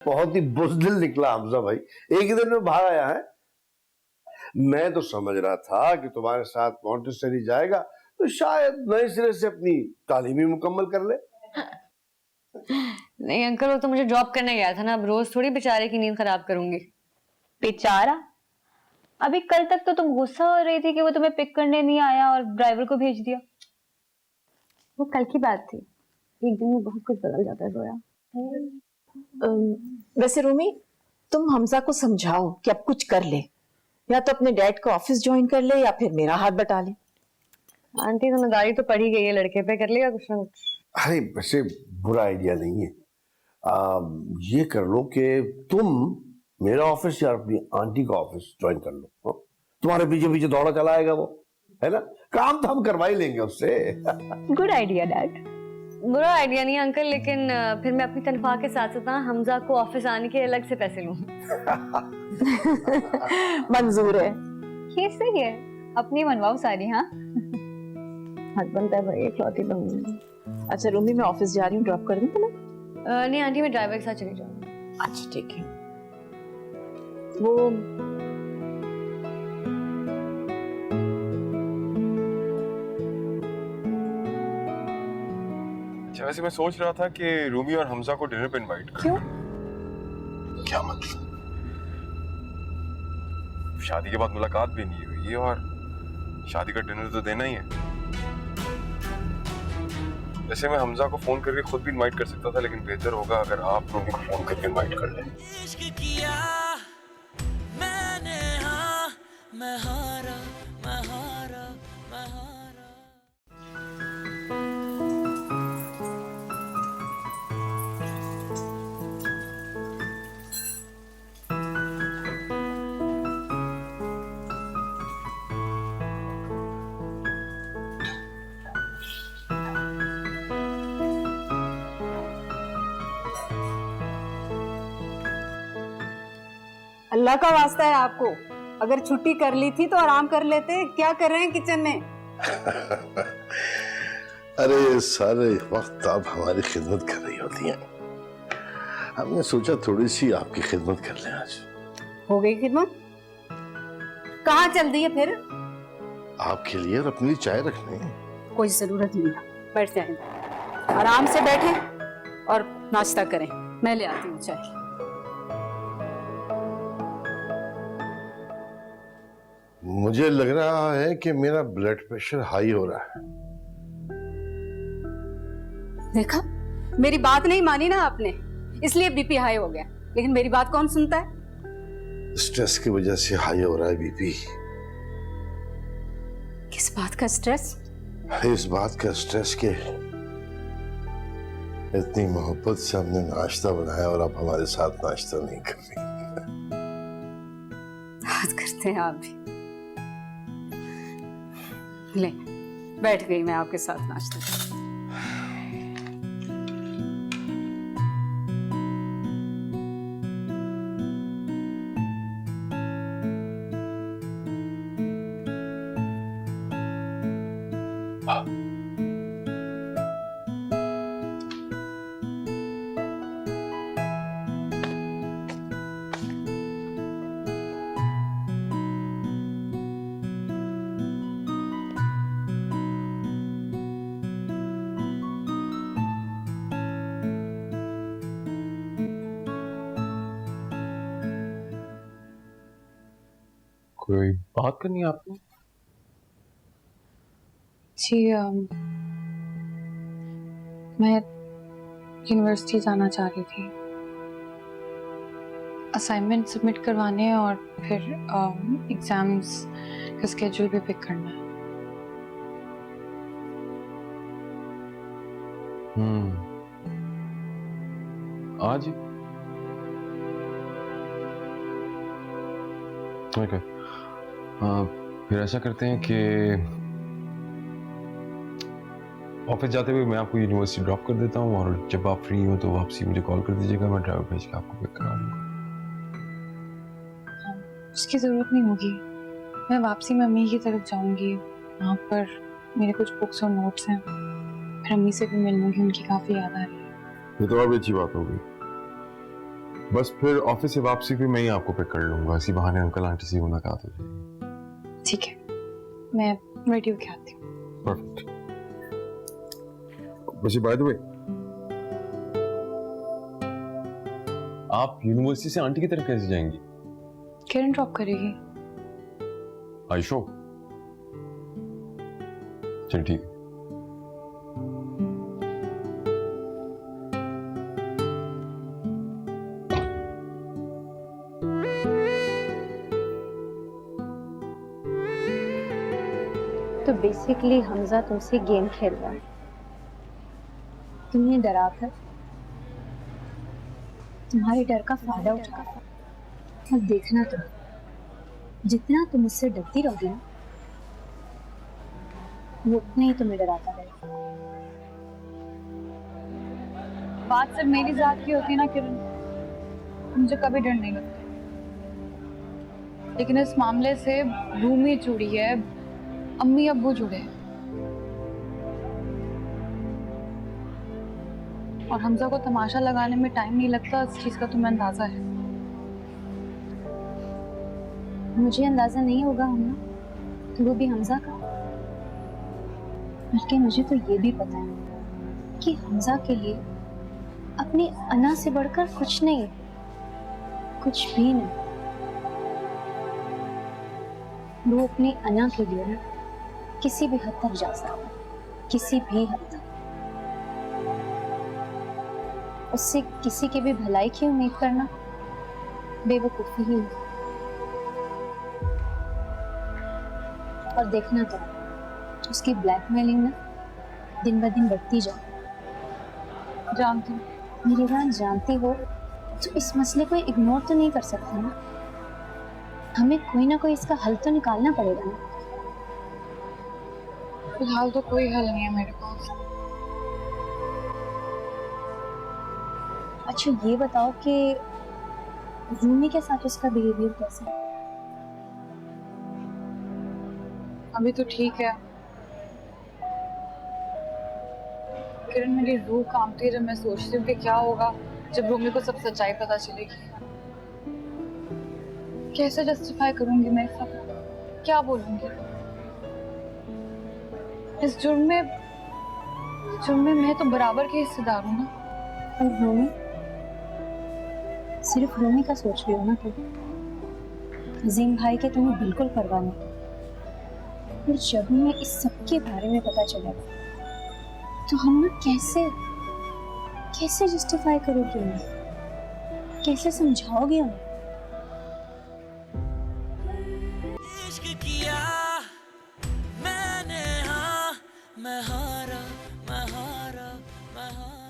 बहुत ही बुज़दिल निकला हमजा भाई, एक ही दिन में भाग आया है। मैं तो समझ रहा था कि तुम्हारे साथ मॉन्टेसरी जाएगा तो शायद नए सिरे से अपनी तालीम ही मुकम्मल कर ले। नहीं अंकल, वो तो मुझे ड्रॉप करने गया था ना, अब रोज थोड़ी बेचारे की नींद खराब करूंगी। बेचारा? अभी कल तक तो तुम गुस्सा हो रही थी कि वो तुम्हें पिक करने नहीं आया और ड्राइवर को भेज दिया। वो कल की बात थी, एक दिन में बहुत कुछ बदल जाता है जोया। वैसे रूमी, तुम हमजा को समझाओ कि अब कुछ कर ले, या तो अपने डैड का ऑफिस ज्वाइन कर ले या फिर मेरा हाथ बटा ले। आंटी जिम्मेदारी तो पड़ी गई है लड़के पे, कर लेगा कुछ ना कुछ। अरे वैसे बुरा आइडिया नहीं है। ये कर लो कि तुम मेरा ऑफिस या अपनी आंटी का ऑफिस ज्वाइन कर लो। तुम्हारे पीछे पीछे दौड़ा चला आएगा वो, है ना? काम तो हम करवा ही लेंगे उससे। Good idea dad. बुरा आइडिया नहीं अंकल, लेकिन फिर मैं अपनी तनख्वाह के साथ साथ हमजा को ऑफिस आने के अलग से पैसे लूं। मंजूर है। ये सही है, अपनी मनवाओ सारी। हाँ हद बनता है भाई, इकलौती बहू। अच्छा रूमी, मैं ऑफिस जा रही हूँ, ड्रॉप कर दूं तुम्हें? नहीं आंटी, मैं ड्राइवर के साथ चली जाऊंगी। अच्छा ठीक है। वो वैसे मैं सोच रहा था कि रूमी और हमजा को डिनर पे इनवाइट करूं। क्यों? क्या मतलब? शादी के बाद मुलाकात भी नहीं हुई और शादी का डिनर तो देना ही है। वैसे मैं हमजा को फोन करके खुद भी इनवाइट कर सकता था, लेकिन बेहतर होगा अगर आप रूमी को फोन करके इनवाइट कर लें। इश्क किया मैंने, हाँ मैं हारा मैं हारा मैं हारा। अल्लाह का वास्ता है आपको, अगर छुट्टी कर ली थी तो आराम कर लेते। क्या कर रहे हैं किचन में? अरे सारे वक्त आप हमारी खिदमत कर रही होती हैं, हमने सोचा थोड़ी सी आपकी खिदमत कर लें आज। हो गई खिदमत? कहाँ चल दी है फिर? आपके लिए और अपने लिए चाय रखने। कोई जरूरत नहीं है, बैठ जाएं, आराम से बैठें और नाश्ता करें, मैं ले आती हूँ चाय। मुझे लग रहा है कि मेरा ब्लड प्रेशर हाई हो रहा है। देखा, मेरी बात नहीं मानी ना आपने, इसलिए बीपी हाई हो गया। लेकिन मेरी बात कौन सुनता है? स्ट्रेस की वजह से हाई हो रहा है बीपी। किस बात का स्ट्रेस? इस बात का स्ट्रेस के इतनी मोहब्बत से हमने नाश्ता बनाया और आप हमारे साथ नाश्ता नहीं कर रही। बात करते हैं आप भी। ले, बैठ गई मैं आपके साथ नाश्ता करने। कोई बात करनी है आपको? जी मैं यूनिवर्सिटी जाना चाह रही थी, असाइनमेंट सबमिट करवाने और फिर एग्जाम्स का स्केड्यूल भी पिक करना है। आज ओके, फिर ऐसा करते हैं कि ऑफिस जाते हुए मैं आपको यूनिवर्सिटी ड्रॉप कर देता हूँ और जब आप फ्री हो तो वापसी मुझे कॉल कर दीजिएगा, मैं ड्राइवर भेज के आपको पिक करा दूंगा। उसकी ज़रूरत नहीं होगी, मैं वापसी में अम्मी की तरफ जाऊंगी, वहाँ पर मेरे कुछ बुक्स और नोट्स हैं, फिर अम्मी से भी मिल लूंगी, उनकी काफ़ी याद आ रही है। ये तो और भी अच्छी बात हो गई। बस फिर ऑफिस से वापसी भी मैं ही आपको पिक कर लूंगा, इसी बहाने अंकल आंटी से मुलाकात हो जाएगी। ठीक है, मैं रेडी होके आती हूँ। परफेक्ट। वैसे बाय द वे, आप यूनिवर्सिटी से आंटी की तरफ कैसे जाएंगी? किरण ड्रॉप करेगी। आयशो, चल ठीक है। तो बेसिकली हमजा तुमसे गेम खेल रहा है, तुम्हें डरा कर तुम्हारे डर का फायदा उठा। अब देखना तुम, जितना तुम उससे डरती रहोगी ना, वो उतना ही तुम्हें डराता रहेगा। बात सिर्फ मेरी जात की होती ना किरण, मुझे कभी डर नहीं लगता, लेकिन इस मामले से रूमी जुड़ी है, अम्मी अब्बू जुड़े हैं, और हमजा को तमाशा लगाने में टाइम नहीं लगता, इस चीज का तुम्हें अंदाजा है। मुझे अंदाजा नहीं होगा हमना, तो वो भी हमजा का, बल्कि मुझे तो ये भी पता है कि हमजा के लिए अपनी अना से बढ़कर कुछ नहीं, कुछ भी नहीं। वो अपनी अना के लिए ना किसी भी हद तक जा सकता है, किसी भी हद तक। उससे किसी की भी भलाई की उम्मीद करना बेवकूफी ही है। और देखना तो उसकी ब्लैकमेलिंग ना दिन ब दिन बढ़ती जाए। जानती हूँ, मेरी जान जानती हो तो इस मसले को इग्नोर तो नहीं कर सकते ना, हमें कोई ना कोई इसका हल तो निकालना पड़ेगा ना। फिलहाल तो कोई हल नहीं है मेरे पास। अच्छा ये बताओ कि रूमी के साथ उसका बिहेवियर कैसा है? अभी तो ठीक है किरण, मेरी रूह कांपती है जब मैं सोचती हूँ कि क्या होगा जब रूमी को सब सच्चाई पता चलेगी। कैसे जस्टिफाई करूंगी मैं सब, क्या बोलूंगी? इस जुर्म में मैं तो बराबर की हिस्सेदार हूँ ना। और रूमी, सिर्फ रूमी का सोच रही हो ना तुम? अजीम भाई के तुम्हें बिल्कुल परवाह नहीं। और जब हमें इस सब के बारे में पता चलेगा तो हम ना कैसे जस्टिफाई करोगे उन्हें, कैसे समझाओगे उन्हें? इश्क किया मैंने, हाँ मैं हारा, मैं हारा, मैं हारा।